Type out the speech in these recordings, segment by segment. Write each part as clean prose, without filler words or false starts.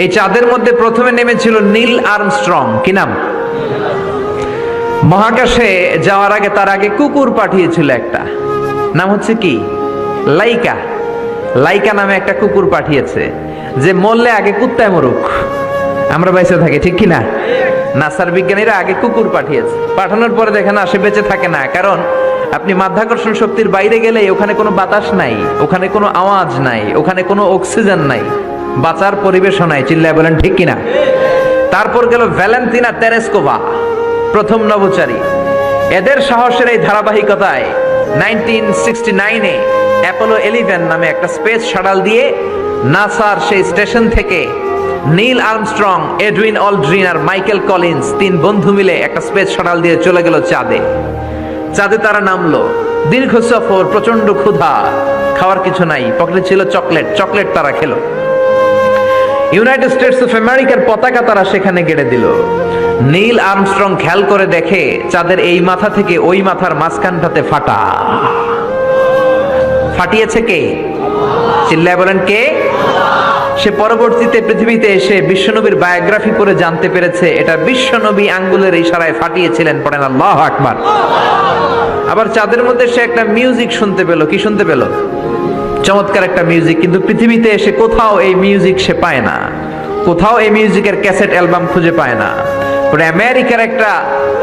এই চাঁদের মধ্যে প্রথমে নেমেছিল নীল আর্মস্ট্রং। কি নাম? মহাকাশে যাওয়ার আগে তার আগে কুকুর পাঠিয়েছিল একটা, নাম হচ্ছে কি? লাইকা। লাইকা নামে একটা কুকুর পাঠিয়েছে, যে মরলে আগে কুত্তায় মরুক, আমরা বেঁচে থাকি, ঠিক কি না? নাসার বিজ্ঞানীরা আগে কুকুর পাঠিয়েছে, পাঠানোর পরে দেখেন আসে বেঁচে থাকে না। কারণ আপনি মাধ্যাকর্ষণ শক্তির বাইরে গেলে ওখানে কোনো বাতাস নাই, ওখানে কোনো আওয়াজ নাই, ওখানে কোনো অক্সিজেন নাই, বাঁচার পরিবেশও নাই। চিল্লায় বলেন ঠিক কিনা? তারপর গেল ভ্যালেন্টিনা তেরেস্কোভা, প্রথম নভোচারী। এদের সাহসের এই ধারাবাহিকতায় 1969-এ অ্যাপোলো 11 নামে একটা স্পেস শাটল দিয়ে নাসার সেই স্টেশন থেকে নীল আর্মস্ট্রং, এডউইন অলড্রিন আর মাইকেল কলিন্স তিন বন্ধু মিলে একটা স্পেস শাটল দিয়ে চলে গেল চাঁদে। চাঁদে তারা নামলো, দীর্ঘ সফর, প্রচন্ড ক্ষুধা, খাওয়ার কিছু নাই, পকেটে ছিল চকলেট, চকলেট তারা খেলো। ইউনাইটেড স্টেটস অফ আমেরিকার পতাকা তারা সেখানে গেড়ে দিল। নীল আর্মস্ট্রং খেয়াল করে দেখে চাঁদের এই মাথা থেকে ওই মাথার মাঝখানটাতে ফাটা। ফাটিয়েছে কে? চিল্লায় বলেন কে? সে পরবর্তীতে পৃথিবীতে এসে বিশ্বনবীর বায়োগ্রাফি পড়ে জানতে পেরেছে এটা বিশ্বনবী আঙ্গুলের ইশারায় ফাটিয়েছিলেন। পড়েন আল্লাহু আকবার। আবার চাঁদের মধ্যে সে একটা মিউজিক শুনতে পেল। কি শুনতে পেল? চমৎকার একটা মিউজিক, কিন্তু পৃথিবীতে এসে কোথাও এই মিউজিক সে পায় না, কোথাও এই মিউজিকের ক্যাসেট অ্যালবাম খুঁজে পায় না। পরে আমেরিকার একটা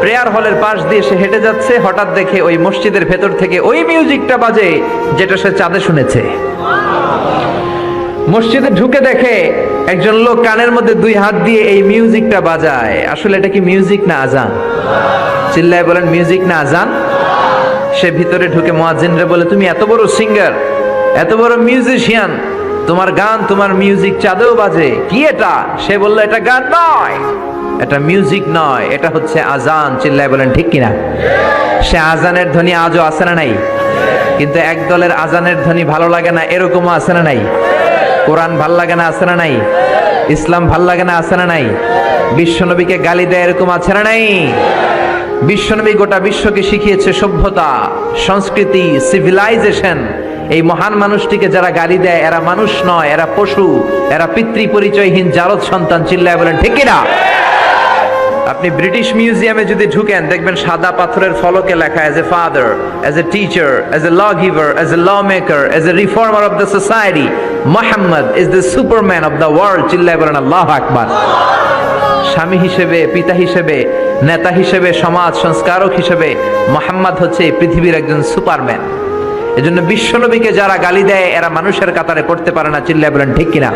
প্রেয়ার হলের পাশ দিয়ে সে হেঁটে যাচ্ছে, হঠাৎ দেখে ওই মসজিদের ভেতর থেকে ওই মিউজিকটা বাজে যেটা সে চাঁদে শুনেছে। মসজিদে ঢুকে দেখে একজন লোক কানের মধ্যে দুই হাত দিয়ে এই মিউজিকটা বাজায়। আসলে এটা কি মিউজিক না আজান? চিল্লায় বলেন মিউজিক না আজান? সে ভিতরে ঢুকে মুয়াজ্জিনরে বলে, তুমি এত বড় সিঙ্গার, এত বড় মিউজিশিয়ান, তোমার গান, তোমার মিউজিক চাঁদেও বাজে, কি এটা? সে বলল, এটা গান নয়, এটা মিউজিক নয়, এটা হচ্ছে আজান। চিল্লায় বলেন ঠিক কিনা? সে আজানের ধ্বনি আজও আছে না নাই? কিন্তু এক দলের আজানের ধ্বনি ভালো লাগে না, এরকমও আছে না নাই? কোরআন ভাল লাগে না, আছে না নাই? ইসলাম ভাল লাগে না, আছে না নাই? বিশ্বনবীকে গালি দেয়, এরকম আছে না নাই? বিশ্বনবী গোটা বিশ্বকে শিখিয়েছে সভ্যতা, সংস্কৃতি, সিভিলাইজেশন। এই মহান মানুষটিকে যারা গালি দেয় এরা মানুষ নয়, এরা পশু, এরা পিতৃ পরিচয়হীন জারদ সন্তান। চিল্লায় বলেন ঠিক কিনা? আপনি ব্রিটিশ মিউজিয়ামে যদি ঢুকেন দেখবেন সাদা পাথরের ফলকে লেখা, as a father, as a teacher, as a law giver, as a law maker, as a reformer of the society, Muhammad is the superman of the world. চিল্লায় বলেন আল্লাহু আকবার। স্বামী হিসেবে, পিতা হিসেবে, নেতা হিসেবে, সমাজ সংস্কারক হিসেবে মুহাম্মদ হচ্ছে এই পৃথিবীর একজন সুপারম্যান। এজন্য বিশ্বনবীকে যারা গালি দেয় এরা মানুষের কাতারে পড়তে পারে না। চিল্লায় বলেন ঠিক কিনা?